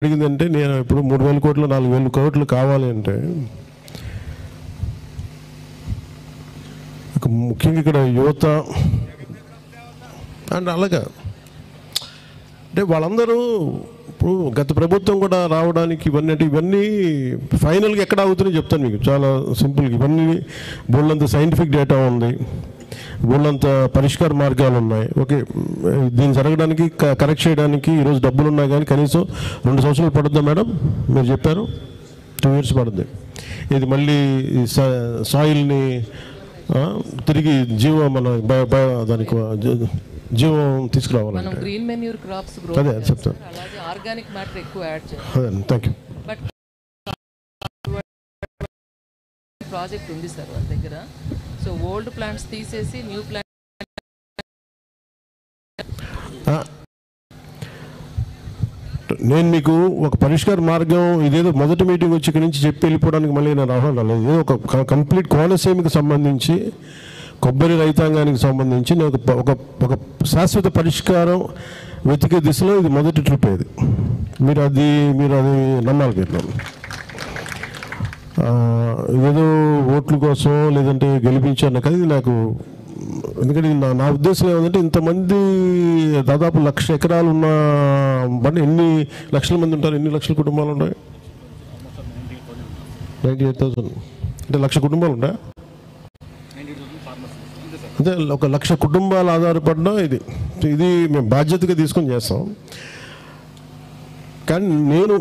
అడిగిందంటే నేను ఇప్పుడు 3,000 కోట్లు 4,000 కోట్లు కావాలి అంటే ముఖ్యంగా ఇక్కడ యువత అండ్ అలాగా అంటే వాళ్ళందరూ ఇప్పుడు గత ప్రభుత్వం కూడా రావడానికి ఇవన్నీ ఫైనల్గా ఎక్కడ ఆగుతున్నాయో చెప్తాను మీకు చాలా సింపుల్గా. ఇవన్నీ బోల్డంత సైంటిఫిక్ డేటా ఉంది, బోల్డంత పరిష్కార మార్గాలు ఉన్నాయి. ఓకే, దీన్ని జరగడానికి కరెక్ట్ చేయడానికి ఈరోజు డబ్బులు ఉన్నాయి, కానీ కనీసం 2 సంవత్సరాలు పడుతుందా మేడం? మీరు చెప్పారు 2 years పడుతుంది. ఇది మళ్ళీ సాయిల్ని తిరిగి దానికి జీవం తీసుకురావాలంటే గ్రీన్ మెన్యూర్ క్రాప్స్ అదే చెప్తాను. అలాగే ఆర్గానిక్ మ్యాటర్ ఎక్కువ యాడ్ చేయాలి. అదే, థ్యాంక్ యూ. బట్ ప్రాజెక్ట్ ఉంది సార్ వాళ్ళ దగ్గర. సో ఓల్డ్ ప్లాంట్స్ తీసేసి న్యూ ప్లాంట్ నేను మీకు ఒక పరిష్కార మార్గం ఇదేదో మొదటి మీటింగ్ వచ్చి ఇక్కడి నుంచి చెప్పి వెళ్ళిపోవడానికి మళ్ళీ నేను రావడం రాలేదు. ఏదో ఒక కంప్లీట్ కోనసీమకి సంబంధించి కొబ్బరి రైతాంగానికి సంబంధించి నేను ఒక శాశ్వత పరిష్కారం వెతికే దిశలో ఇది మొదటి ట్రిప్. ఇది మీరు అది నమ్మాలి. మీరు ఏదో ఓట్ల కోసం లేదంటే గెలిపించాను కదా, ఇది నాకు ఎందుకంటే నా ఉద్దేశం ఏమంటే ఇంతమంది దాదాపు 1,00,000 ఎకరాలు ఉన్న బండి ఎన్ని లక్షల మంది ఉంటారు, ఎన్ని లక్షల కుటుంబాలు ఉన్నాయి? 98,000 అంటే 1,00,000 కుటుంబాలు ఉంటాయి. అంటే 1,00,000 కుటుంబాలు ఆధారపడడం ఇది మేము బాధ్యతగా తీసుకొని చేస్తాం. కానీ నేను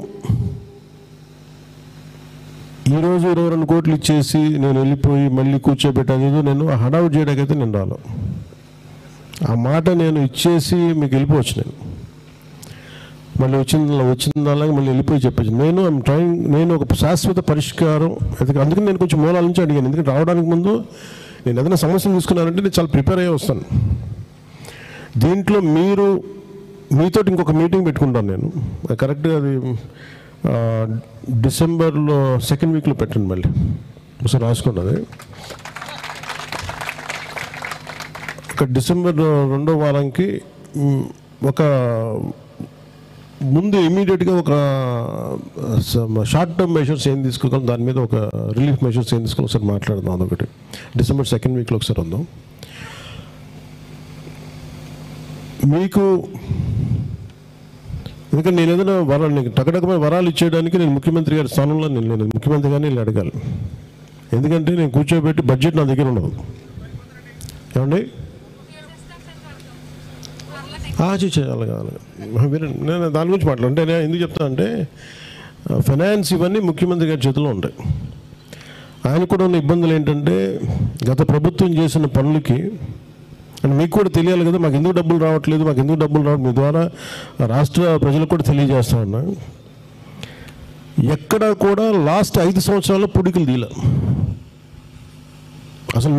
ఈరోజు 22 కోట్లు ఇచ్చేసి నేను వెళ్ళిపోయి మళ్ళీ కూర్చోబెట్టాను. నేను హడావుడ్ చేయడానికైతే నేను రాను. ఆ మాట నేను ఇచ్చేసి మీకు వెళ్ళిపోవచ్చు. నేను మళ్ళీ వచ్చిందల్లా మళ్ళీ వెళ్ళిపోయి చెప్పచ్చు. నేను ఒక శాశ్వత పరిష్కారం అందుకని నేను కొంచెం మూలాల నుంచి అడిగాను. ఎందుకంటే రావడానికి ముందు నేను ఏదైనా సమస్యలు తీసుకున్నానంటే నేను చాలా ప్రిపేర్ అయ్యి వస్తాను. దీంట్లో మీతో ఇంకొక మీటింగ్ పెట్టుకుంటాను నేను. కరెక్ట్గా అది డిసెంబర్లో 2nd weekలో పెట్టండి. మళ్ళీ ఒకసారి రాసుకున్నది ఒక డిసెంబర్ 2వ వారానికి ఒక ముందు ఇమీడియట్గా ఒక షార్ట్ టర్మ్ మెషర్స్ ఏం తీసుకోగలం, దాని మీద ఒక రిలీఫ్ మెషర్స్ ఏం తీసుకోవాలి ఒకసారి మాట్లాడదాం. అదొకటి డిసెంబర్ 2nd weekలో ఒకసారి ఉందాం. మీకు ఎందుకంటే నేను ఏదైనా నీకు టకటకమైన వరాలు ఇచ్చేయడానికి నేను ముఖ్యమంత్రి గారి స్థానంలో నేను ముఖ్యమంత్రి గారిని వెళ్ళి అడగాలి. ఎందుకంటే నేను కూర్చోబెట్టి బడ్జెట్ నా దగ్గర ఉండదు. ఏమండి చేయాలి. నేను దాని గురించి మాట్లాడంటే నేను ఎందుకు చెప్తానంటే ఫైనాన్స్ ఇవన్నీ ముఖ్యమంత్రి గారి చేతిలో ఉంటాయి. ఆయన కూడా ఉన్న ఇబ్బందులు ఏంటంటే గత ప్రభుత్వం చేసిన పనులకి అని మీకు కూడా తెలియాలి కదా, మాకు ఎందుకు డబ్బులు రావట్లేదు, మీ ద్వారా రాష్ట్ర ప్రజలకు కూడా తెలియజేస్తా ఉన్నా. ఎక్కడా కూడా లాస్ట్ 5 సంవత్సరాల్లో పుడికలు తీయలే. అసలు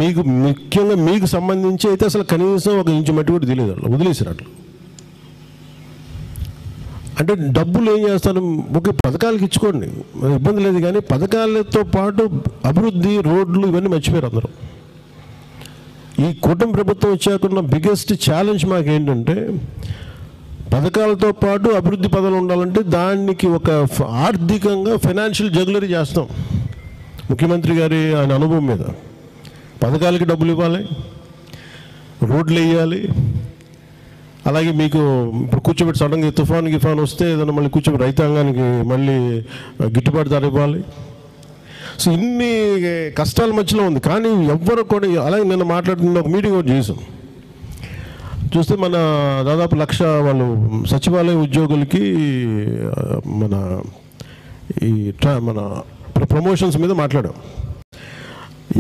ముఖ్యంగా మీకు సంబంధించి అయితే అసలు కనీసం 1 ఇంచు మట్టి కూడా తెలియదు. వదిలేసారు అట్లా. అంటే డబ్బులు ఏం చేస్తారు, ఒకే పథకాలకు ఇచ్చుకోండి, ఇబ్బంది లేదు, కానీ పథకాలతో పాటు అభివృద్ధి, రోడ్లు ఇవన్నీ మర్చిపోయారు అందరూ. ఈ కూటమి ప్రభుత్వం వచ్చాకున్న బిగ్గెస్ట్ ఛాలెంజ్ మాకేంటంటే పథకాలతో పాటు అభివృద్ధి పదాలు ఉండాలంటే దానికి ఒక ఆర్థికంగా ఫైనాన్షియల్ జగ్లరీ చేస్తాం. ముఖ్యమంత్రి గారి ఆయన అనుభవం మీద పథకాలకి డబ్బులు ఇవ్వాలి, రోడ్లు వేయాలి, అలాగే మీకు ఇప్పుడు కూర్చోబెట్టి సడన్గా తుఫాన్ వస్తే ఏదైనా మళ్ళీ కూర్చోబెట్టి రైతాంగానికి మళ్ళీ గిట్టుబాటు ధర ఇవ్వాలి. సో ఇన్ని కష్టాల మధ్యలో ఉంది. కానీ ఎవ్వరు కూడా అలాగే నిన్న మాట్లాడుతున్న ఒక మీటింగ్ ఒకటి చేసాం. చూస్తే మన దాదాపు 1,00,000 వాళ్ళు సచివాలయ ఉద్యోగులకి మన ప్రమోషన్స్ మీద మాట్లాడాం.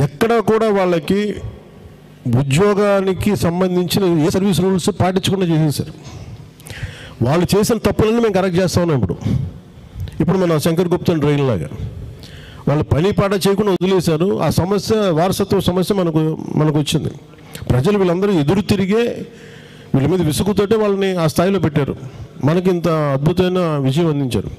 ఎక్కడ కూడా వాళ్ళకి ఉద్యోగానికి సంబంధించిన ఏ సర్వీస్ రూల్స్ పాటించకుండా చేసేసారు. వాళ్ళు చేసిన తప్పులన్నీ మేము కరెక్ట్ చేస్తా ఉన్నాం. ఇప్పుడు మన శంకర్ గుప్తా ట్రైన్ లాగా వాళ్ళు పని పాట చేయకుండా వదిలేశారు. ఆ సమస్య వారసత్వ సమస్య మనకు వచ్చింది. ప్రజలు వీళ్ళందరూ ఎదురు తిరిగే వీళ్ళ మీద విసుగుతోటే వాళ్ళని ఆ స్థాయిలో పెట్టారు. మనకి ఇంత అద్భుతమైన విజయం అందించారు.